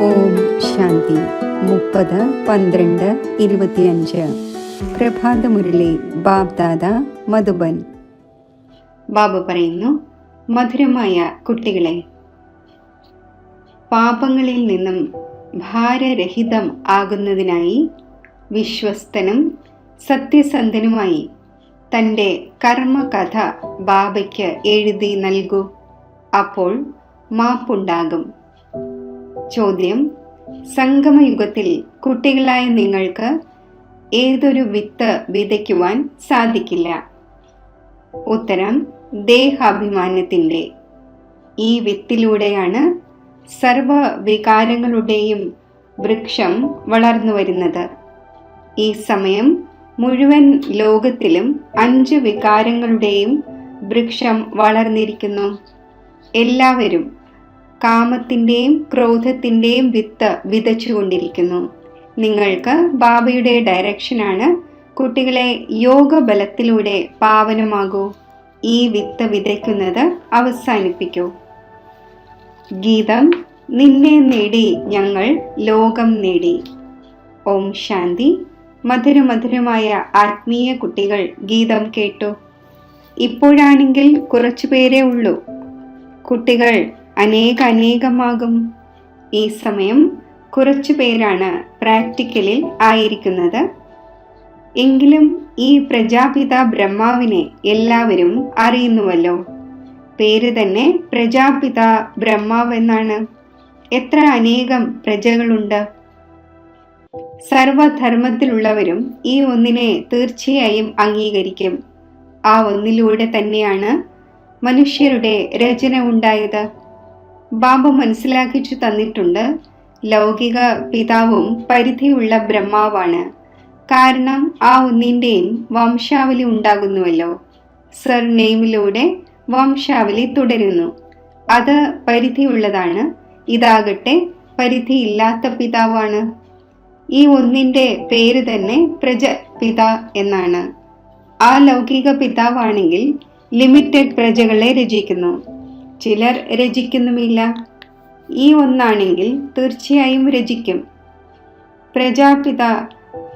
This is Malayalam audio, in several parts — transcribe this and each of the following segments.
ഓം ശാന്തി. 30-12-25 പ്രഭാതമുരളി ബാബ്ദാദ മധുബൻ. ബാബ പറയുന്നു, മധുരമായ കുട്ടികളെ, പാപങ്ങളിൽ നിന്നും ഭാരരഹിതം ആകുന്നതിനായി വിശ്വസ്തനും സത്യസന്ധനുമായി തൻ്റെ കർമ്മകഥ ബാബയ്ക്ക് എഴുതി നൽകൂ. അപ്പോൾ മാപ്പുണ്ടാകും. ചോദ്യം: സംഗമയുഗത്തിൽ കുട്ടികളായ നിങ്ങൾക്ക് ഏതൊരു വിത്ത് വിതയ്ക്കുവാൻ സാധിക്കില്ല? ഉത്തരം: ദേഹാഭിമാനത്തിൻ്റെ. ഈ വിത്തിലൂടെയാണ് സർവ വികാരങ്ങളുടെയും വൃക്ഷം വളർന്നു വരുന്നത്. ഈ സമയം മുഴുവൻ ലോകത്തിലും 5 വികാരങ്ങളുടെയും വൃക്ഷം വളർന്നിരിക്കുന്നു. എല്ലാവരും കാമത്തിൻ്റെയും ക്രോധത്തിൻ്റെയും വിത്ത് വിതച്ചുകൊണ്ടിരിക്കുന്നു. നിങ്ങൾക്ക് ബാബയുടെ ഡയറക്ഷനാണ്: കുട്ടികളെ യോഗബലത്തിലൂടെ പാവനമാകൂ. ഈ വിത്ത് വിതയ്ക്കുന്നത് അവസാനിപ്പിക്കൂ. ഗീതം: നിന്നെ നേടി ഞങ്ങൾ ലോകം നേടി. ഓം ശാന്തി. മധുരമധുരമായ ആത്മീയ കുട്ടികൾ ഗീതം കേട്ടു. ഇപ്പോഴാണെങ്കിൽ കുറച്ചുപേരേ ഉള്ളൂ. കുട്ടികൾ അനേകമാകും. ഈ സമയം കുറച്ചു പേരാണ് പ്രാക്ടിക്കലിൽ ആയിരിക്കുന്നത്. എങ്കിലും ഈ പ്രജാപിത ബ്രഹ്മാവിനെ എല്ലാവരും അറിയുന്നുവല്ലോ. പേര് തന്നെ പ്രജാപിത ബ്രഹ്മാവ് എന്നാണ്. എത്ര അനേകം പ്രജകളുണ്ട്! സർവധർമ്മത്തിലുള്ളവരും ഈ ഒന്നിനെ തീർച്ചയായും അംഗീകരിക്കും. ആ ഒന്നിലൂടെ തന്നെയാണ് മനുഷ്യരുടെ രചന ഉണ്ടായത്. ബാബ മനസ്സിലാക്കിച്ചു തന്നിട്ടുണ്ട്, ലൗകിക പിതാവും പരിധിയുള്ള ബ്രഹ്മാവാണ്. കാരണം ആ ഒന്നിൻ്റെയും വംശാവലി ഉണ്ടാകുന്നുവല്ലോ. സർനെയിമിലൂടെ വംശാവലി തുടരുന്നു. അത് പരിധിയുള്ളതാണ്. ഇതാകട്ടെ പരിധിയില്ലാത്ത പിതാവാണ്. ഈ ഒന്നിൻ്റെ പേര് തന്നെ പ്രജപിത എന്നാണ്. ആ ലൗകിക പിതാവാണെങ്കിൽ ലിമിറ്റഡ് പ്രജകളെ രചിക്കുന്നു. ചിലർ രചിക്കുന്നുമില്ല. ഈ ഒന്നാണെങ്കിൽ തീർച്ചയായും രചിക്കും. പ്രജാപിത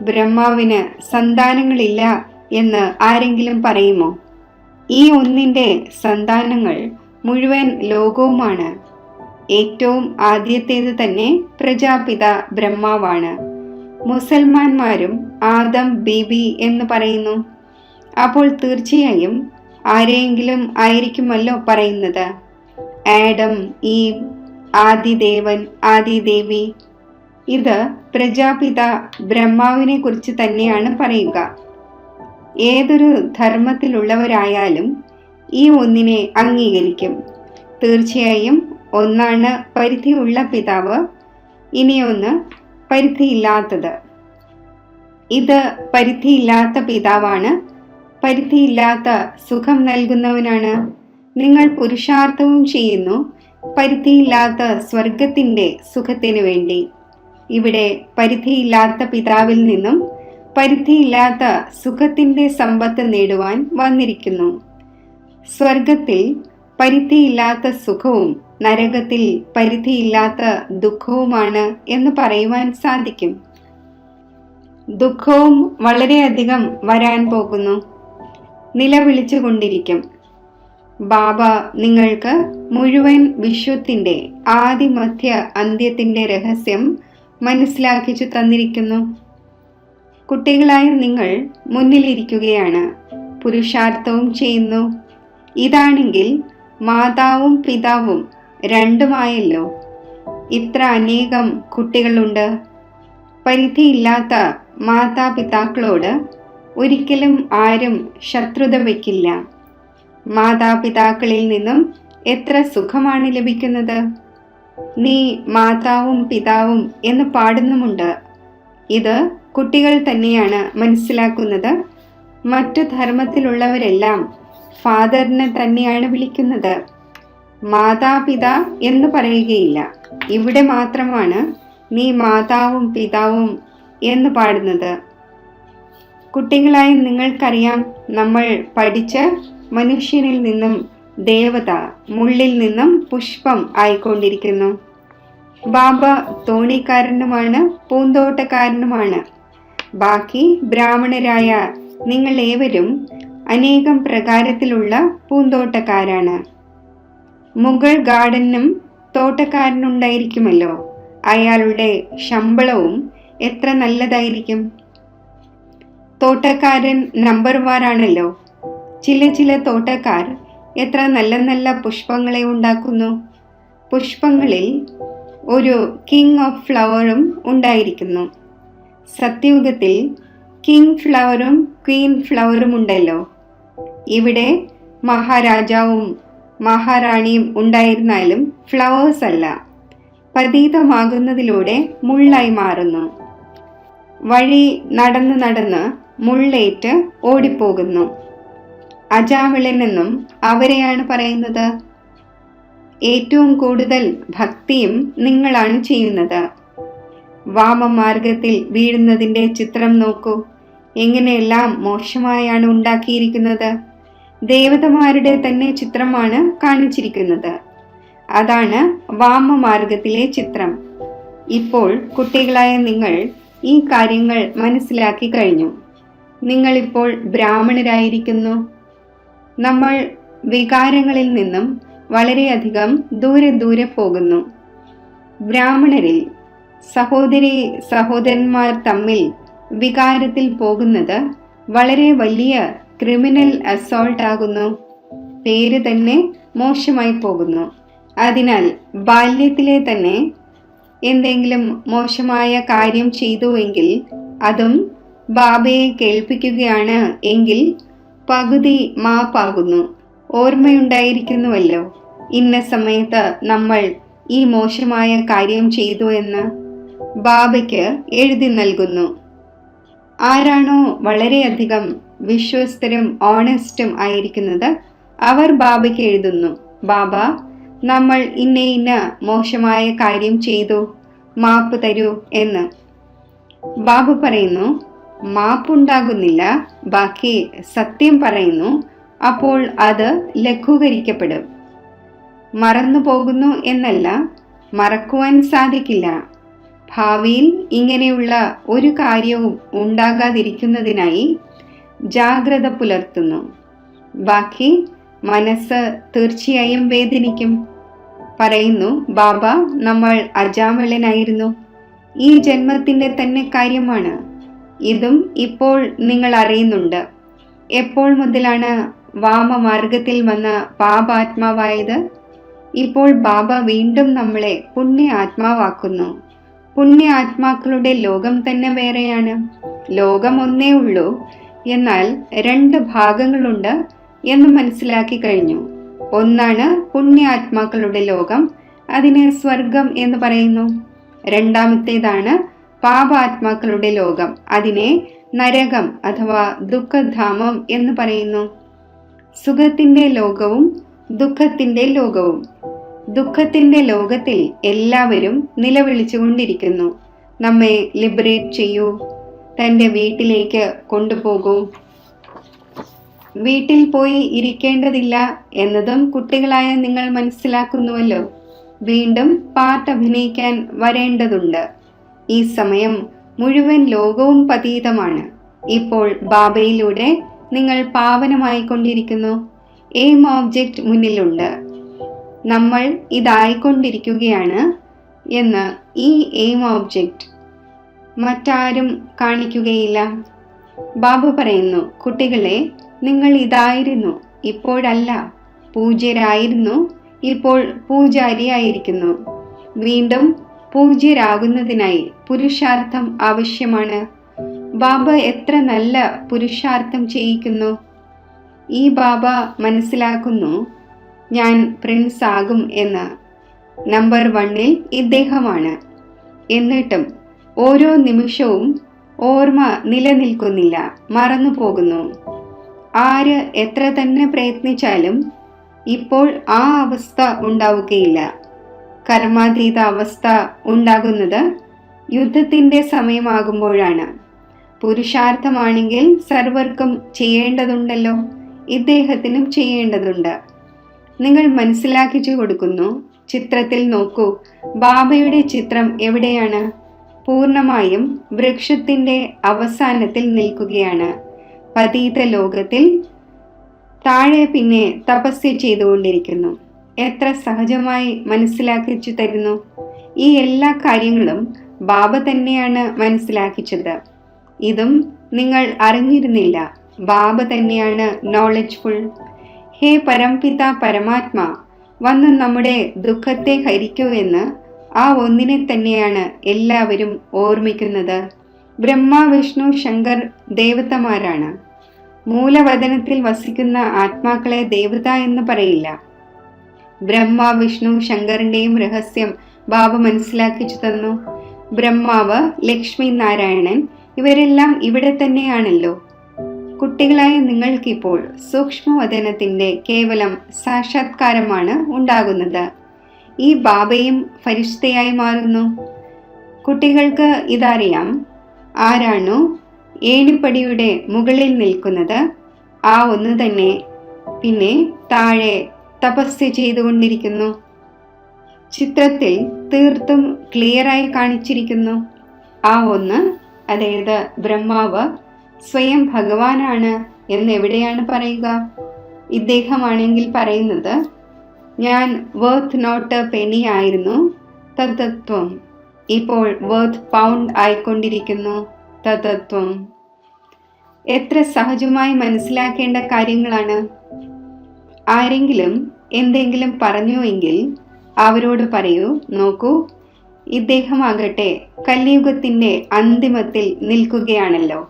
ബ്രഹ്മാവിന് സന്താനങ്ങളില്ല എന്ന് ആരെങ്കിലും പറയുമോ? ഈ ഒന്നിൻ്റെ സന്താനങ്ങൾ മുഴുവൻ ലോകവുമാണ്. ഏറ്റവും ആദ്യത്തേത് തന്നെ പ്രജാപിത ബ്രഹ്മാവാണ്. മുസൽമാന്മാരും ആദം ബീബി എന്ന് പറയുന്നു. അപ്പോൾ തീർച്ചയായും ആരെയെങ്കിലും ആയിരിക്കുമല്ലോ പറയുന്നത്. ആഡം, ഈവ്, ആദിദേവൻ, ആദിദേവി. ഇത് പ്രജാപിത ബ്രഹ്മാവിനെ കുറിച്ച് തന്നെയാണ് പറയുക. ഏതൊരു ധർമ്മത്തിലുള്ളവരായാലും ഈ ഒന്നിനെ അംഗീകരിക്കും. തീർച്ചയായും ഒന്നാണ് പരിധിയുള്ള പിതാവ്, ഇനിയൊന്ന് പരിധിയില്ലാത്തത്. ഇത് പരിധിയില്ലാത്ത പിതാവാണ്. പരിധിയില്ലാത്ത സുഖം നൽകുന്നവനാണ്. നിങ്ങൾ പുരുഷാർത്ഥവും ചെയ്യുന്നു പരിധിയില്ലാത്ത സ്വർഗത്തിൻ്റെ സുഖത്തിനു വേണ്ടി. ഇവിടെ പരിധിയില്ലാത്ത പിതാവിൽ നിന്നും പരിധിയില്ലാത്ത സുഖത്തിൻ്റെ സമ്പത്ത് നേടുവാൻ വന്നിരിക്കുന്നു. സ്വർഗത്തിൽ പരിധിയില്ലാത്ത സുഖവും നരകത്തിൽ പരിധിയില്ലാത്ത ദുഃഖവുമാണ് എന്ന് പറയുവാൻ സാധിക്കും. ദുഃഖവും വളരെയധികം വരാൻ പോകുന്നു. നിലവിളിച്ചുകൊണ്ടിരിക്കും. ബാബ നിങ്ങൾക്ക് മുഴുവൻ വിശ്വത്തിൻ്റെ ആദിമധ്യ അന്ത്യത്തിൻ്റെ രഹസ്യം മനസ്സിലാക്കിച്ചു തന്നിരിക്കുന്നു. കുട്ടികളായ നിങ്ങൾ മുന്നിലിരിക്കുകയാണ്, പുരുഷാർത്ഥവും ചെയ്യുന്നു. ഇതാണെങ്കിൽ മാതാവും പിതാവും രണ്ടുമായല്ലോ. ഇത്ര അനേകം കുട്ടികളുണ്ട്. പരിധിയില്ലാത്ത മാതാപിതാക്കളോട് ഒരിക്കലും ആരും ശത്രുത വയ്ക്കില്ല. മാതാപിതാക്കളിൽ നിന്നും എത്ര സുഖമാണ് ലഭിക്കുന്നത്. നീ മാതാവും പിതാവും എന്ന് പാടുന്നുമുണ്ട്. ഇത് കുട്ടികൾ തന്നെയാണ് മനസ്സിലാക്കുന്നത്. മറ്റു ധർമ്മത്തിലുള്ളവരെല്ലാം ഫാദറിനെ തന്നെയാണ് വിളിക്കുന്നത്. മാതാപിതാ എന്ന് പറയുകയില്ല. ഇവിടെ മാത്രമാണ് നീ മാതാവും പിതാവും എന്ന് പാടുന്നത്. കുട്ടികളായി നിങ്ങൾക്കറിയാം, നമ്മൾ പഠിച്ച് മനുഷ്യനിൽ നിന്നും ദേവത, മുള്ളിൽ നിന്നും പുഷ്പം ആയിക്കൊണ്ടിരിക്കുന്നു. ബാബ തോണിക്കാരനുമാണ്, പൂന്തോട്ടക്കാരനുമാണ്. ബാക്കി ബ്രാഹ്മണരായ നിങ്ങൾ ഏവരും അനേകം പ്രകാരത്തിലുള്ള പൂന്തോട്ടക്കാരാണ്. മുഗൾ ഗാർഡനും തോട്ടക്കാരനുണ്ടായിരിക്കുമല്ലോ. അയാളുടെ ശമ്പളവും എത്ര നല്ലതായിരിക്കും. തോട്ടക്കാരൻ നമ്പർ വാറാണല്ലോ. ചില തോട്ടക്കാർ എത്ര നല്ല നല്ല പുഷ്പങ്ങളെ ഉണ്ടാക്കുന്നു. പുഷ്പങ്ങളിൽ ഒരു കിങ് ഓഫ് ഫ്ലവറും ഉണ്ടായിരിക്കുന്നു. സത്യയുഗത്തിൽ കിങ് ഫ്ലവറും ക്വീൻ ഫ്ലവറും ഉണ്ടല്ലോ. ഇവിടെ മഹാരാജാവും മഹാറാണിയും ഉണ്ടായിരുന്നാലും ഫ്ലവേഴ്സ് അല്ല, പതീതമാകുന്നതിലൂടെ മുള്ളായി മാറുന്നു. വഴി നടന്ന് മുള്ളേറ്റ് ഓടിപ്പോകുന്നു. അജാമിളനെന്നും അവരെയാണ് പറയുന്നത്. ഏറ്റവും കൂടുതൽ ഭക്തിയും നിങ്ങളാണ് ചെയ്യുന്നത്. വാമമാർഗത്തിൽ വീഴുന്നതിൻ്റെ ചിത്രം നോക്കൂ. എങ്ങനെയെല്ലാം മോശമായാണ് ഉണ്ടാക്കിയിരിക്കുന്നത്. ദേവതമാരുടെ തന്നെ ചിത്രമാണ് കാണിച്ചിരിക്കുന്നത്. അതാണ് വാമമാർഗത്തിലെ ചിത്രം. ഇപ്പോൾ കുട്ടികളായ നിങ്ങൾ ഈ കാര്യങ്ങൾ മനസ്സിലാക്കി കഴിഞ്ഞു. നിങ്ങളിപ്പോൾ ബ്രാഹ്മണരായിരിക്കുന്നു. നമ്മൾ വികാരങ്ങളിൽ നിന്നും വളരെയധികം ദൂരെ പോകുന്നു. ബ്രാഹ്മണരിൽ സഹോദരന്മാർ തമ്മിൽ വികാരത്തിൽ പോകുന്നത് വളരെ വലിയ ക്രിമിനൽ അസോൾട്ട് ആകുന്നു. പേര് തന്നെ മോശമായി പോകുന്നു. അതിനാൽ ബാല്യത്തിലെ തന്നെ എന്തെങ്കിലും മോശമായ കാര്യം ചെയ്തുവെങ്കിൽ അതും ബാബയെ കേൾപ്പിക്കുകയാണ് എങ്കിൽ പകുതി മാപ്പാകുന്നു. ഓർമ്മയുണ്ടായിരിക്കുന്നുവല്ലോ, ഇന്ന സമയത്ത് നമ്മൾ ഈ മോശമായ കാര്യം ചെയ്തു എന്ന് ബാബയ്ക്ക് എഴുതി നൽകുന്നു. ആരാണോ വളരെയധികം വിശ്വസ്തരും ഓണസ്റ്റും ആയിരിക്കുന്നത് അവർ ബാബയ്ക്ക് എഴുതുന്നു, ബാബ, നമ്മൾ ഇന്ന മോശമായ കാര്യം ചെയ്തു, മാപ്പ് തരൂ എന്ന്. ബാബ പറയുന്നു, മാപ്പുണ്ടാകുന്നില്ല, ബാക്കി സത്യം പറയുന്നു, അപ്പോൾ അത് ലഘൂകരിക്കപ്പെടും. മറന്നു പോകുന്നു എന്നല്ല, മറക്കുവാൻ സാധിക്കില്ല. ഭാവിയിൽ ഇങ്ങനെയുള്ള ഒരു കാര്യവും ഉണ്ടാകാതിരിക്കുന്നതിനായി ജാഗ്രത പുലർത്തുന്നു. ബാക്കി മനസ്സ് തീർച്ചയായും വേദനിക്കും. പറയുന്നു, ബാബ, നമ്മൾ അജാമിളനായിരുന്നു. ഈ ജന്മത്തിൻ്റെ തന്നെ കാര്യമാണ്. ഇതും ഇപ്പോൾ നിങ്ങൾ അറിയുന്നുണ്ട്. എപ്പോൾ മുതലാണ് വാമമാർഗത്തിൽ വന്ന പാപാത്മാവായത്? ഇപ്പോൾ ബാബ വീണ്ടും നമ്മളെ പുണ്യ ആത്മാവാക്കുന്നു. പുണ്യ ആത്മാക്കളുടെ ലോകം തന്നെ വേറെയാണ്. ലോകം ഒന്നേ ഉള്ളൂ, എന്നാൽ 2 ഭാഗങ്ങളുണ്ട് എന്ന് മനസ്സിലാക്കി കഴിഞ്ഞു. ഒന്നാണ് പുണ്യാത്മാക്കളുടെ ലോകം, അതിനെ സ്വർഗം എന്ന് പറയുന്നു. രണ്ടാമത്തേതാണ് പാപാത്മാക്കളുടെ ലോകം, അതിനെ നരകം അഥവാ ദുഃഖധാമം എന്ന് പറയുന്നു. സുഖത്തിന്റെ ലോകവും ദുഃഖത്തിന്റെ ലോകവും. ദുഃഖത്തിന്റെ ലോകത്തിൽ എല്ലാവരും നിലവിളിച്ചുകൊണ്ടിരിക്കുന്നു, നമ്മെ ലിബറേറ്റ് ചെയ്യൂ, തൻ്റെ വീട്ടിലേക്ക് കൊണ്ടുപോകൂ. വീട്ടിൽ പോയി ഇരിക്കേണ്ടതില്ല എന്നതും കുട്ടികളായ നിങ്ങൾ മനസ്സിലാക്കുന്നുവല്ലോ. വീണ്ടും പാട്ട് അഭിനയിക്കാൻ വരേണ്ടതുണ്ട്. ഈ സമയം മുഴുവൻ ലോകവും പതീതമാണ്. ഇപ്പോൾ ബാബയിലൂടെ നിങ്ങൾ പാവനമായിക്കൊണ്ടിരിക്കുന്നു. എയിം ഓബ്ജക്റ്റ് മുന്നിലുണ്ട്. നമ്മൾ ഇതായിക്കൊണ്ടിരിക്കുകയാണ് എന്ന് ഈ എയിം ഓബ്ജക്റ്റ് മറ്റാരും കാണിക്കുകയില്ല. ബാബ പറയുന്നു, കുട്ടികളെ, നിങ്ങൾ ഇതായിരുന്നു, ഇപ്പോഴല്ല. പൂജ്യരായിരുന്നു, ഇപ്പോൾ പൂജാരിയായിരിക്കുന്നു. വീണ്ടും പൂജ്യരാകുന്നതിനായി പുരുഷാർത്ഥം ആവശ്യമാണ്. ബാബ എത്ര നല്ല പുരുഷാർത്ഥം ചെയ്യിക്കുന്നു. ഈ ബാബ മനസ്സിലാക്കുന്നു, ഞാൻ പ്രിൻസ് ആകും എന്ന്. നമ്പർ 1 ഇദ്ദേഹമാണ്. എന്നിട്ടും ഓരോ നിമിഷവും ഓർമ്മ നിലനിൽക്കുന്നില്ല, മറന്നു പോകുന്നു. ആര് എത്ര തന്നെ പ്രയത്നിച്ചാലും ഇപ്പോൾ ആ അവസ്ഥ ഉണ്ടാവുകയില്ല. കർമാതീത അവസ്ഥ ഉണ്ടാകുന്നത് യുദ്ധത്തിൻ്റെ സമയമാകുമ്പോഴാണ്. പുരുഷാർത്ഥമാണെങ്കിൽ സർവർക്കും ചെയ്യേണ്ടതുണ്ടല്ലോ. ഇദ്ദേഹത്തിനും ചെയ്യേണ്ടതുണ്ട്. നിങ്ങൾ മനസ്സിലാക്കിച്ചു കൊടുക്കുന്നു. ചിത്രത്തിൽ നോക്കൂ, ബാബയുടെ ചിത്രം എവിടെയാണ്? പൂർണ്ണമായും വൃക്ഷത്തിന്റെ അവസാനത്തിൽ നിൽക്കുകയാണ്. പതീത ലോകത്തിൽ താഴെ പിന്നെ തപസ്യ ചെയ്തുകൊണ്ടിരിക്കുന്നു. എത്ര സഹജമായി മനസ്സിലാക്കിച്ചു തരുന്നു. ഈ എല്ലാ കാര്യങ്ങളും ബാബ തന്നെയാണ് മനസ്സിലാക്കിച്ചത്. ഇതും നിങ്ങൾ അറിഞ്ഞിരുന്നില്ല. ബാബ തന്നെയാണ് നോളജ്ഫുൾ. ഹേ പരംപിത പരമാത്മാ, വന്ന് നമ്മുടെ ദുഃഖത്തെ ഹരിക്കൂ എന്ന് ആ ഒന്നിനെ തന്നെയാണ് എല്ലാവരും ഓർമ്മിക്കുന്നത്. ബ്രഹ്മ, വിഷ്ണു, ശങ്കർ ദേവതമാരാണ്. മൂലവതനത്തിൽ വസിക്കുന്ന ആത്മാക്കളെ ദേവത എന്ന് പറയില്ല. ബ്രഹ്മ, വിഷ്ണു, ശങ്കറിന്റെയും രഹസ്യം ബാബ മനസ്സിലാക്കിച്ചു തന്നു. ബ്രഹ്മാവ്, ലക്ഷ്മി നാരായണൻ ഇവരെല്ലാം ഇവിടെ തന്നെയാണല്ലോ. കുട്ടികളായ നിങ്ങൾക്കിപ്പോൾ സൂക്ഷ്മവതനത്തിന്റെ കേവലം സാക്ഷാത്കാരമാണ് ഉണ്ടാകുന്നത്. ഈ ബാബയും ഫരിഷ്തയായി മാറുന്നു. കുട്ടികൾക്ക് ഇതറിയാം. ആരാണോ ഏണിപ്പടിയുടെ മുകളിൽ നിൽക്കുന്നത് ആ ഒന്ന് തന്നെ പിന്നെ താഴെ തപസ്യ ചെയ്തുകൊണ്ടിരിക്കുന്നു. ചിത്രത്തിൽ തീർത്തും ക്ലിയറായി കാണിച്ചിരിക്കുന്നു. ആ ഒന്ന്, അതായത് ബ്രഹ്മാവ് സ്വയം ഭഗവാനാണ് എന്ന് എവിടെയാണ് പറയുക? ഇദ്ദേഹമാണെങ്കിൽ പറയുന്നത്, ഞാൻ വർത്ത് നോട്ട് പെനി ആയിരുന്നു തത്വം, ഇപ്പോൾ വർത്ത് പൗണ്ട് ആയിക്കൊണ്ടിരിക്കുന്നു തത്വം. എത്ര സഹജമായി മനസ്സിലാക്കേണ്ട കാര്യങ്ങളാണ്. ആരെങ്കിലും എന്തെങ്കിലും പറഞ്ഞു എങ്കിൽ അവരോട് പറയൂ, നോക്കൂ, ഇദ്ദേഹമാകട്ടെ കലിയുഗത്തിന്റെ അന്തിമത്തിൽ നിൽക്കുകയാണല്ലോ.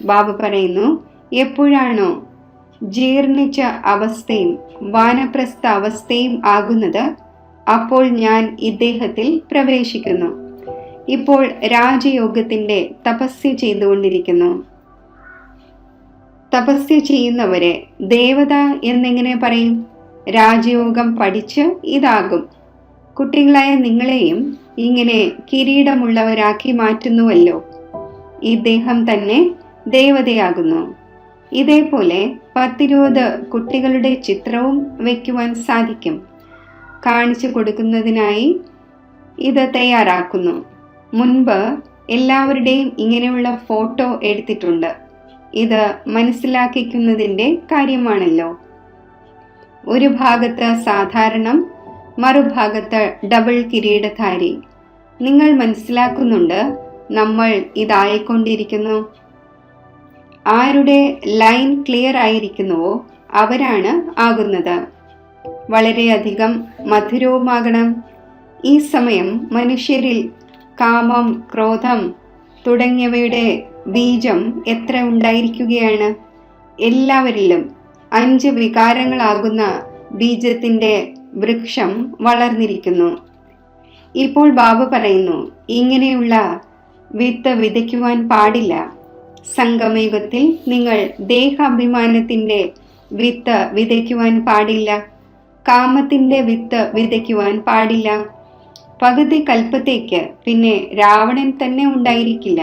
ബാബ പറയുന്നു, എപ്പോഴാണോ ജീർണിച്ച അവസ്ഥയും വാനപ്രസ്ഥ അവസ്ഥയും ആകുന്നത്, അപ്പോൾ ഞാൻ ഇദ്ദേഹത്തിൽ പ്രവേശിക്കുന്നു. ഇപ്പോൾ രാജയോഗത്തിന്റെ തപസ്യ ചെയ്തുകൊണ്ടിരിക്കുന്നു. തപസ്യ ചെയ്യുന്നവരെ ദേവത എന്നെങ്ങനെ പറയും? രാജയോഗം പഠിച്ച് ഇതാകും. കുട്ടികളായ നിങ്ങളെയും ഇങ്ങനെ കിരീടമുള്ളവരാക്കി മാറ്റുന്നുവല്ലോ. ഇദ്ദേഹം തന്നെ ദേവതയാകുന്നു. ഇതേപോലെ 10-20 കുട്ടികളുടെ ചിത്രവും വയ്ക്കുവാൻ സാധിക്കും. കാണിച്ചു കൊടുക്കുന്നതിനായി ഇത് തയ്യാറാക്കുന്നു. മുൻപ് എല്ലാവരുടെയും ഇങ്ങനെയുള്ള ഫോട്ടോ എടുത്തിട്ടുണ്ട്. ഇത് മനസ്സിലാക്കിക്കുന്നതിൻ്റെ കാര്യമാണല്ലോ. ഒരു ഭാഗത്ത് സാധാരണം, മറുഭാഗത്ത് ഡബിൾ കിരീടധാരി. നിങ്ങൾ മനസ്സിലാക്കുന്നുണ്ട്, നമ്മൾ ഇതായിക്കൊണ്ടിരിക്കുന്നു. ആരുടെ ലൈൻ ക്ലിയർ ആയിരിക്കുന്നുവോ അവരാണ് ആകുന്നത്. വളരെയധികം മധുരവുമാകണം. ഈ സമയം മനുഷ്യരിൽ കാമം, ക്രോധം തുടങ്ങിയവയുടെ ബീജം എത്ര ഉണ്ടായിരിക്കുകയാണ്? എല്ലാവരിലും 5 വികാരങ്ങളാകുന്ന ബീജത്തിന്റെ വൃക്ഷം വളർന്നിരിക്കുന്നു. ഇപ്പോൾ ബാബ പറയുന്നു, ഇങ്ങനെയുള്ള വിത്ത് വിതയ്ക്കുവാൻ പാടില്ല. സംഗമയുഗത്തിൽ നിങ്ങൾ ദേഹാഭിമാനത്തിന്റെ വിത്ത് വിതയ്ക്കുവാൻ പാടില്ല. കാമത്തിന്റെ വിത്ത് വിതയ്ക്കുവാൻ പാടില്ല. പകുതി കൽപ്പത്തേക്ക് പിന്നെ രാവണൻ തന്നെ ഉണ്ടായിരിക്കില്ല.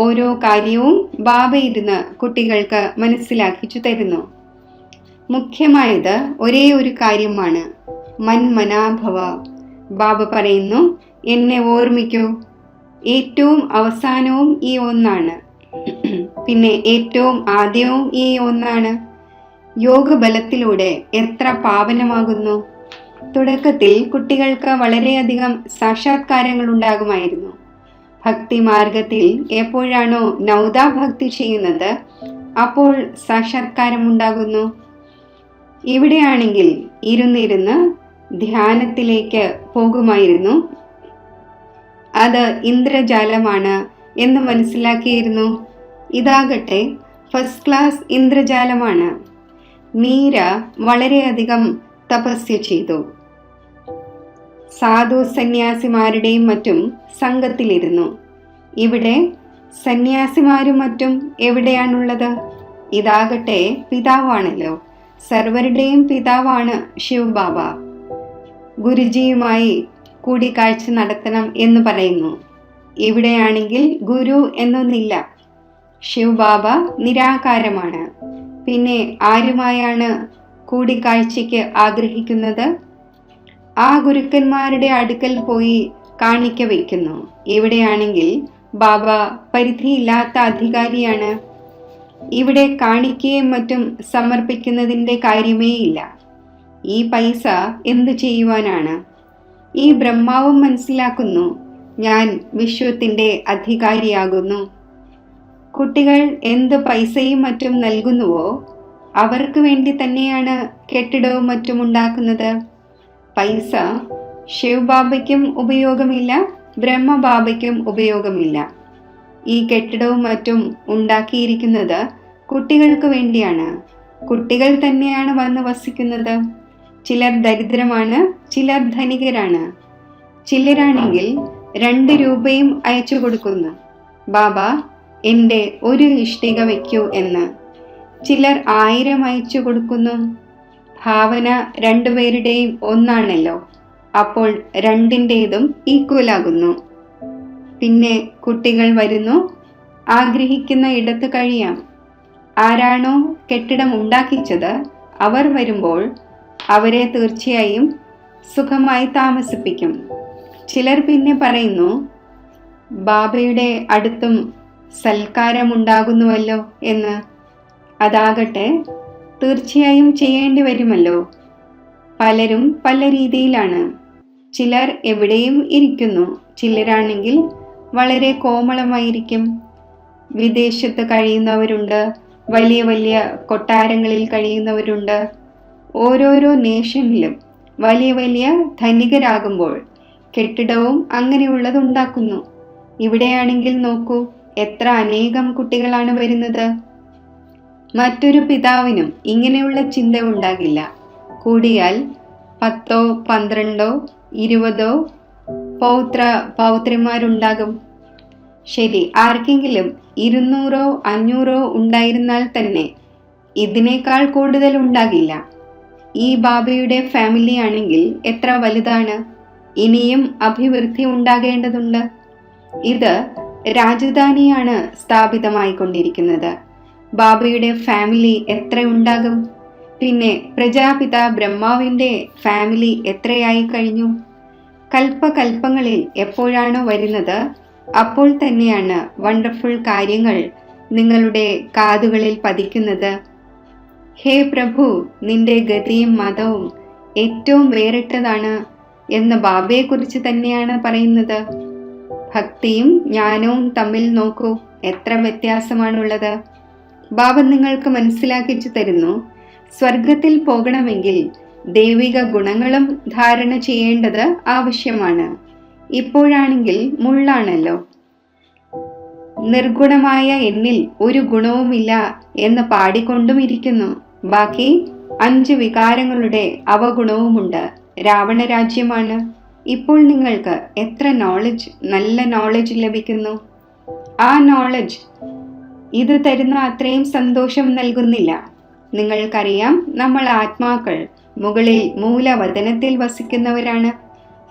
ഓരോ കാര്യവും ബാബ ഇരുന്ന് കുട്ടികൾക്ക് മനസ്സിലാക്കിച്ചു തരുന്നു. മുഖ്യമായത് ഒരേ ഒരു കാര്യമാണ്, മന്മനാഭവ. ബാബ പറയുന്നു, എന്നെ ഓർമ്മിക്കൂ. ഏറ്റവും അവസാനവും ഈ ഒന്നാണ്, പിന്നെ ഏറ്റവും ആദ്യവും ഈ ഒന്നാണ്. യോഗബലത്തിലൂടെ എത്ര പാവനമാകുന്നു. തുടക്കത്തിൽ കുട്ടികൾക്ക് വളരെയധികം സാക്ഷാത്കാരങ്ങൾ ഉണ്ടാകുമായിരുന്നു. ഭക്തി മാർഗത്തിൽ എപ്പോഴാണോ നൗദാ ഭക്തി ചെയ്യുന്നത് അപ്പോൾ സാക്ഷാത്കാരം ഉണ്ടാകുന്നു. ഇവിടെയാണെങ്കിൽ ഇരുന്നിരുന്ന് ധ്യാനത്തിലേക്ക് പോകുമായിരുന്നു. അത് ഇന്ദ്രജാലമാണ് എന്ന് മനസ്സിലാക്കിയിരുന്നു. ഇതാകട്ടെ ഫസ്റ്റ് ക്ലാസ് ഇന്ദ്രജാലമാണ്. മീര വളരെയധികം തപസ്യ ചെയ്തു. സാധു സന്യാസിമാരുടെയും മറ്റും സംഘത്തിലിരുന്നു. ഇവിടെ സന്യാസിമാരും മറ്റും എവിടെയാണുള്ളത്? ഇതാകട്ടെ പിതാവാണല്ലോ. സർവരുടെയും പിതാവാണ് ശിവ് ബാബ. ഗുരുജിയുമായി കൂടിക്കാഴ്ച നടത്തണം എന്ന് പറയുന്നു. ഇവിടെയാണെങ്കിൽ ഗുരു എന്നൊന്നില്ല. ശിവ് ബാബ നിരാകാരമാണ്. പിന്നെ ആരുമായാണ് കൂടിക്കാഴ്ചയ്ക്ക് ആഗ്രഹിക്കുന്നത്? ആ ഗുരുക്കന്മാരുടെ അടുക്കൽ പോയി കാണിക്ക വയ്ക്കുന്നു. ഇവിടെയാണെങ്കിൽ ബാബ പരിധിയില്ലാത്ത അധികാരിയാണ്. ഇവിടെ കാണിക്കയും മറ്റും സമർപ്പിക്കുന്നതിൻ്റെ കാര്യമേ ഇല്ല. ഈ പൈസ എന്തു ചെയ്യുവാനാണ്? ഈ ബ്രഹ്മാവും മനസ്സിലാക്കുന്നു, ഞാൻ വിശ്വത്തിൻ്റെ അധികാരിയാകുന്നു. കുട്ടികൾ എന്ത് പൈസയും മറ്റും നൽകുന്നുവോ അവർക്ക് വേണ്ടി തന്നെയാണ് കെട്ടിടവും മറ്റും ഉണ്ടാക്കുന്നത്. പൈസ ശിവബാബയ്ക്കും ഉപയോഗമില്ല, ബ്രഹ്മബാബയ്ക്കും ഉപയോഗമില്ല. ഈ കെട്ടിടവും മറ്റും ഉണ്ടാക്കിയിരിക്കുന്നത് കുട്ടികൾക്ക് വേണ്ടിയാണ്. കുട്ടികൾ തന്നെയാണ് വന്ന് വസിക്കുന്നത്. ചിലർ ദരിദ്രമാണ്, ചിലർ ധനികരാണ്. ചിലരാണെങ്കിൽ 2 രൂപയും അയച്ചു കൊടുക്കുന്നു, ബാബ എൻ്റെ ഒരു ഇഷ്ടിക വയ്ക്കൂ എന്ന്. ചിലർ 1000 അയച്ചു കൊടുക്കുന്നു. ഭാവന രണ്ടുപേരുടെയും ഒന്നാണല്ലോ, അപ്പോൾ രണ്ടിൻ്റേതും ഈക്വലാകുന്നു. പിന്നെ കുട്ടികൾ വരുന്നു, ആഗ്രഹിക്കുന്ന ഇടത്ത് കഴിയാം. ആരാണോ കെട്ടിടം ഉണ്ടാക്കിച്ചത് അവർ വരുമ്പോൾ അവരെ തീർച്ചയായും സുഖമായി താമസിപ്പിക്കും. ചിലർ പിന്നെ പറയുന്നു, ബാബയുടെ അടുത്തും സൽക്കാരമുണ്ടാകുന്നുവല്ലോ എന്ന്. അതാകട്ടെ തീർച്ചയായും ചെയ്യേണ്ടി വരുമല്ലോ. പലരും പല രീതിയിലാണ്. ചിലർ എവിടെയും ഇരിക്കുന്നു, ചിലരാണെങ്കിൽ വളരെ കോമളമായിരിക്കും. വിദേശത്ത് കഴിയുന്നവരുണ്ട്, വലിയ വലിയ കൊട്ടാരങ്ങളിൽ കഴിയുന്നവരുണ്ട്. ഓരോരോ നേഷനിലും വലിയ വലിയ ധനികരാകുമ്പോൾ കെട്ടിടവും അങ്ങനെയുള്ളതുണ്ടാക്കുന്നു. ഇവിടെയാണെങ്കിൽ നോക്കൂ, എത്ര അനേകം കുട്ടികളാണ് വരുന്നത്. മറ്റൊരു പിതാവിനും ഇങ്ങനെയുള്ള ചിന്ത ഉണ്ടാകില്ല. കൂടിയാൽ 10, 12, 20 പൗത്രന്മാരുണ്ടാകും. ശരി, ആർക്കെങ്കിലും 200, 500 ഉണ്ടായിരുന്നാൽ തന്നെ ഇതിനേക്കാൾ കൂടുതൽ ഉണ്ടാകില്ല. ഈ ബാബയുടെ ഫാമിലി ആണെങ്കിൽ എത്ര വലുതാണ്! ഇനിയും അഭിവൃദ്ധി ഉണ്ടാകേണ്ടതുണ്ട്. ഇത് രാജധാനിയാണ് സ്ഥാപിതമായിക്കൊണ്ടിരിക്കുന്നത്. ബാബയുടെ ഫാമിലി എത്ര ഉണ്ടാകും? പിന്നെ പ്രജാപിത ബ്രഹ്മാവിൻ്റെ ഫാമിലി എത്രയായി കഴിഞ്ഞു? കൽപ്പകൽപ്പങ്ങളിൽ എപ്പോഴാണോ വരുന്നത് അപ്പോൾ തന്നെയാണ് വണ്ടർഫുൾ കാര്യങ്ങൾ നിങ്ങളുടെ കാതുകളിൽ പതിക്കുന്നത്. ഹേ പ്രഭു, നിന്റെ ഗതിയും മതവും ഏറ്റവും വേറിട്ടതാണ് എന്ന് ബാബയെക്കുറിച്ച് തന്നെയാണ് പറയുന്നത്. ഭക്തിയും ജ്ഞാനവും തമ്മിൽ നോക്കൂ, എത്ര വ്യത്യാസമാണുള്ളത്. ബാബ നിങ്ങൾക്ക് മനസ്സിലാക്കിച്ചു തരുന്നു, സ്വർഗത്തിൽ പോകണമെങ്കിൽ ദൈവിക ഗുണങ്ങളും ധാരണ ചെയ്യേണ്ടത് ആവശ്യമാണ്. ഇപ്പോഴാണെങ്കിൽ മുള്ളാണല്ലോ. നിർഗുണമായ എന്നിൽ ഒരു ഗുണവുമില്ല എന്ന് പാടിക്കൊണ്ടും ഇരിക്കുന്നു. ബാക്കി 5 വികാരങ്ങളുടെ അവഗുണവുമുണ്ട്. രാവണ രാജ്യമാണ്. ഇപ്പോൾ നിങ്ങൾക്ക് എത്ര നോളജ്, നല്ല നോളജ് ലഭിക്കുന്നു. ആ നോളജ് ഇത് തരുന്ന അത്രയും സന്തോഷം നൽകുന്നില്ല. നിങ്ങൾക്കറിയാം, നമ്മൾ ആത്മാക്കൾ മുകളിൽ മൂലവതനത്തിൽ വസിക്കുന്നവരാണ്.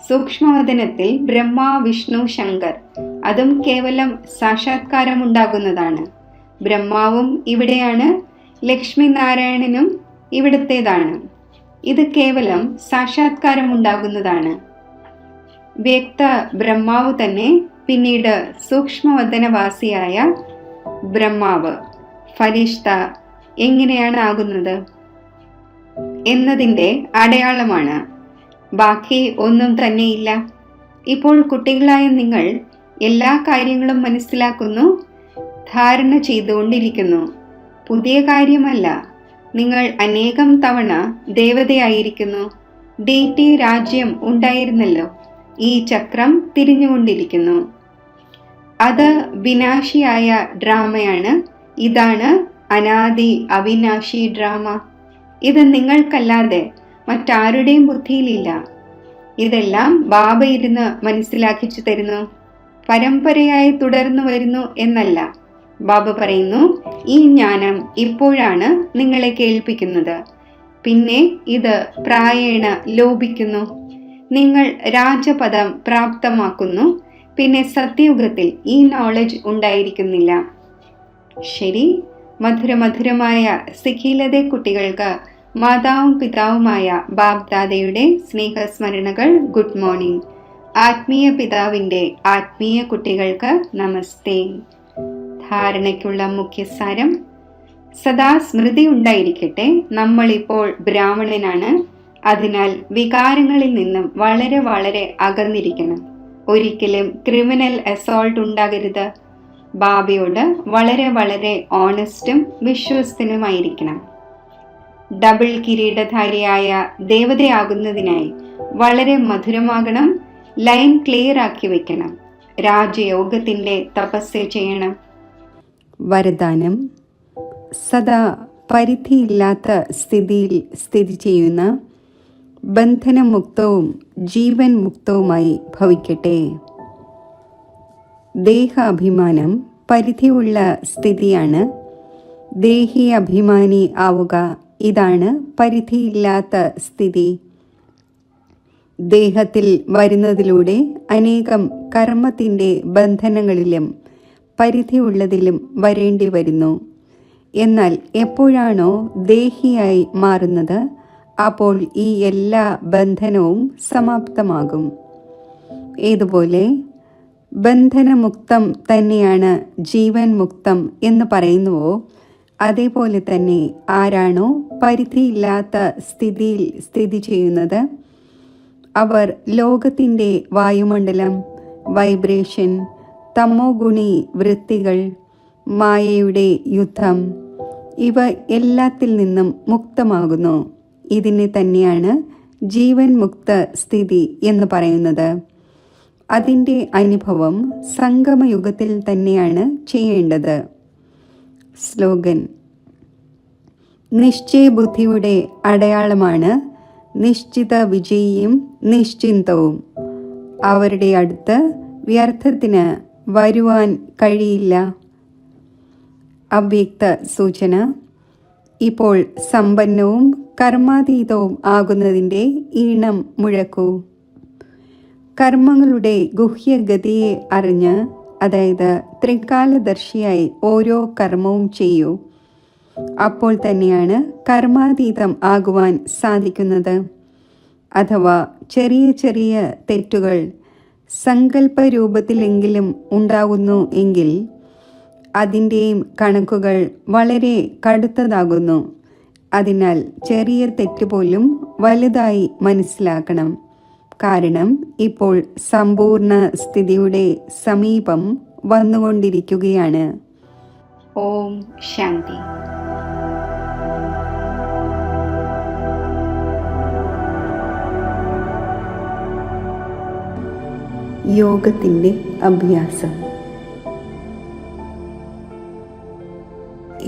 സൂക്ഷ്മവതനത്തിൽ ബ്രഹ്മ, വിഷ്ണു, ശങ്കർ. അതും കേവലം സാക്ഷാത്കാരമുണ്ടാകുന്നതാണ്. ബ്രഹ്മാവും ഇവിടെയാണ്, ലക്ഷ്മി നാരായണനും ഇവിടത്തേതാണ്. ഇത് കേവലം സാക്ഷാത്കാരമുണ്ടാകുന്നതാണ്. വ്യക്ത ബ്രഹ്മാവ് തന്നെ പിന്നീട് സൂക്ഷ്മവതനവാസിയായ ബ്രഹ്മാവ്, ഫരിഷ്ത എങ്ങനെയാണ് ആകുന്നത് എന്നതിൻ്റെ അടയാളമാണ്. ബാക്കി ഒന്നും തന്നെയില്ല. ഇപ്പോൾ കുട്ടികളായ നിങ്ങൾ എല്ലാ കാര്യങ്ങളും മനസ്സിലാക്കുന്നു, ധാരണ ചെയ്തുകൊണ്ടിരിക്കുന്നു. പുതിയ കാര്യമല്ല. നിങ്ങൾ അനേകം തവണ ദേവതയായിരിക്കുന്നു. ഡീറ്റി രാജ്യം ഉണ്ടായിരുന്നല്ലോ. ഈ ചക്രം തിരിഞ്ഞുകൊണ്ടിരിക്കുന്നു. അത് വിനാശിയായ ഡ്രാമയാണ്. ഇതാണ് അനാദി അവിനാശി ഡ്രാമ. ഇത് നിങ്ങൾക്കല്ലാതെ മറ്റാരുടെയും ബുദ്ധിയിലില്ല. ഇതെല്ലാം ബാബ ഇരുന്ന് മനസ്സിലാക്കിച്ചു തരുന്നു. പരമ്പരയായി തുടർന്നു വരുന്നു എന്നല്ല. ബാബ പറയുന്നു, ഈ ജ്ഞാനം ഇപ്പോഴാണ് നിങ്ങളെ കേൾപ്പിക്കുന്നത്. പിന്നെ ഇത് പ്രായേണ ലോപിക്കുന്നു. നിങ്ങൾ രാജപദം പ്രാപ്തമാക്കുന്നു. പിന്നെ സത്യയുഗത്തിൽ ഈ നോളജ് ഉണ്ടായിരിക്കുന്നില്ല. ശരി, മധുരമധുരമായ സിഖിലതെ കുട്ടികൾക്ക് മാതാവും പിതാവുമായ ബാബ്ദാദയുടെ സ്നേഹസ്മരണകൾ. Good morning. ആത്മീയ പിതാവിൻ്റെ ആത്മീയ കുട്ടികൾക്ക് നമസ്തേ. ധാരണയ്ക്കുള്ള മുഖ്യസാരം: സദാ സ്മൃതി ഉണ്ടായിരിക്കട്ടെ, നമ്മളിപ്പോൾ ബ്രാഹ്മണനാണ്. അതിനാൽ വികാരങ്ങളിൽ നിന്നും വളരെ വളരെ അകന്നിരിക്കണം. ഒരിക്കലും ക്രിമിനൽ അസോൾട്ട് ഉണ്ടാകരുത്. ബാബയോട് വളരെ വളരെ ഓണസ്റ്റും വിശ്വസ്തനുമായിരിക്കണം. ഡബിൾ കിരീടധാരിയായ ദേവതയാകുന്നതിനായി വളരെ മധുരമാകണം. ലൈൻ ക്ലിയർ ആക്കി വെക്കണം. രാജയോഗത്തിൻ്റെ തപസ്യ ചെയ്യണം. വരദാനം: സദാ പരിധിയില്ലാത്ത സ്ഥിതിയിൽ സ്ഥിതി ചെയ്യുന്ന ബന്ധനമുക്തവും ജീവൻ മുക്തവുമായി ഭവിക്കട്ടെ. ദേഹാഭിമാനം പരിധിയുള്ള സ്ഥിതിയാണ്. ദേഹി അഭിമാനി ആവുക, ഇതാണ് പരിധിയില്ലാത്ത സ്ഥിതി. ദേഹത്തിൽ വരുന്നതിലൂടെ അനേകം കർമ്മത്തിൻ്റെ ബന്ധനങ്ങളിലും പരിധിയുള്ളതിലും വരേണ്ടി വരുന്നു. എന്നാൽ എപ്പോഴാണോ ദേഹിയായി മാറുന്നത്, അപ്പോൾ ഈ എല്ലാ ബന്ധനവും സമാപ്തമാകും. ഏതുപോലെ ബന്ധനമുക്തം തന്നെയാണ് ജീവൻ മുക്തം എന്ന് പറയുന്നുവോ, അതേപോലെ തന്നെ ആരാണോ പരിധിയില്ലാത്ത സ്ഥിതിയിൽ സ്ഥിതി ചെയ്യുന്നത്, അവർ ലോകത്തിൻ്റെ വായുമണ്ഡലം, വൈബ്രേഷൻ, തമോ ഗുണി വൃത്തികൾ, മായയുടെ യുദ്ധം, ഇവ എല്ലാത്തിൽ നിന്നും മുക്തമാകുന്നു. ഇതിനെ തന്നെയാണ് ജീവൻ മുക്ത സ്ഥിതി എന്ന് പറയുന്നത്. അതിൻ്റെ അനുഭവം സംഗമയുഗത്തിൽ തന്നെയാണ് ചെയ്യേണ്ടത്. സ്ലോഗൻ: നിശ്ചയബുദ്ധിയുടെ അടയാളമാണ് നിശ്ചിത വിജയിയും നിശ്ചിന്തവും. അവരുടെ അടുത്ത് വ്യർത്ഥത്തിന് വരുവാൻ കഴിയില്ല. അവ്യക്ത സൂചന: ഇപ്പോൾ സമ്പന്നവും കർമാതീതവും ആകുന്നതിൻ്റെ ഈണം മുഴക്കൂ. കർമ്മങ്ങളുടെ ഗുഹ്യഗതിയെ അറിഞ്ഞ്, അതായത് ത്രികാലദർശിയായി ഓരോ കർമ്മവും ചെയ്യൂ. അപ്പോൾ തന്നെയാണ് കർമാതീതം ആകുവാൻ സാധിക്കുന്നത്. അഥവാ ചെറിയ ചെറിയ തെറ്റുകൾ സങ്കല്പരൂപത്തിലെങ്കിലും ഉണ്ടാകുന്നു എങ്കിൽ അതിൻ്റെയും കണക്കുകൾ വളരെ കടുത്തതാകുന്നു. അതിനാൽ ചെറിയ തെറ്റ് പോലും വലുതായി മനസ്സിലാക്കണം. കാരണം ഇപ്പോൾ സമ്പൂർണ്ണ സ്ഥിതിയുടെ സമീപം വന്നുകൊണ്ടിരിക്കുകയാണ്. ഓം ശാന്തി. യോഗത്തിൻ്റെ അഭ്യാസം.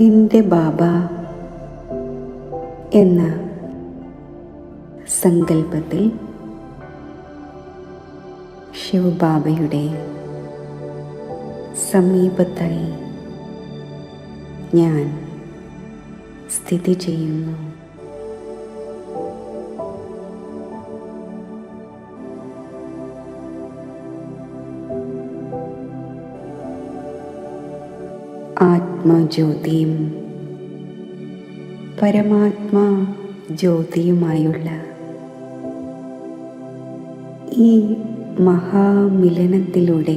എൻ്റെ ബാബ എന്ന സങ്കല്പത്തിൽ ശിവബാബയുടെ സമീപത്തായി ഞാൻ സ്ഥിതി ചെയ്യുന്നു. ആത്മജ്യോതിയും പരമാത്മാ ജ്യോതിയുമായുള്ള ഈ മഹാമിലനത്തിലൂടെ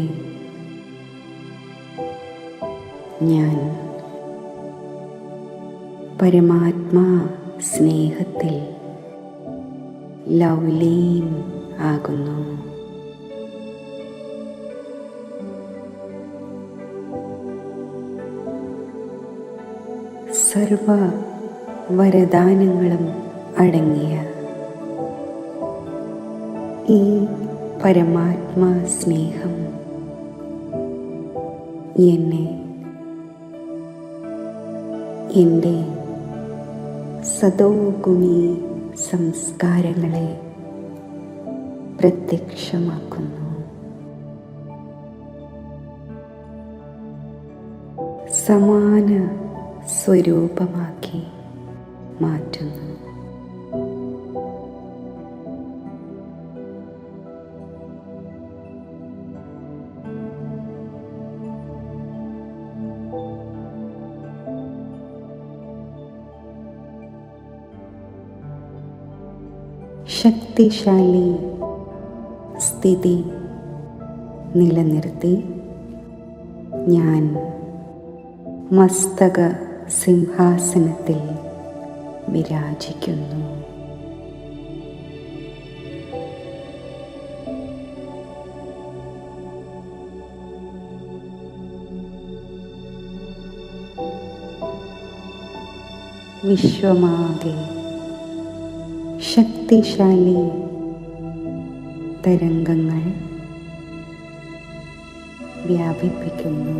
ഞാൻ പരമാത്മാ സ്നേഹത്തിൽ ലൗലീൻ ആകുന്നു. സർവ വരദാനങ്ങളും അടങ്ങിയ ഈ പരമാത്മാ സ്നേഹം എന്നെ എൻ്റെ സദോഗുണി സംസ്കാരങ്ങളെ പ്രത്യക്ഷമാക്കുന്നു. സമാന സ്വരൂപമാക്കി മാറ്റുന്നു. ശക്തിശാലി സ്ഥിതി നിലനിർത്തി ഞാൻ മസ്തക സിംഹാസനത്തിൽ വിരാജിക്കുന്നു. വിശ്വമാകെ ശക്തിശാലി തരംഗങ്ങൾ വ്യാപിപ്പിക്കുന്നു.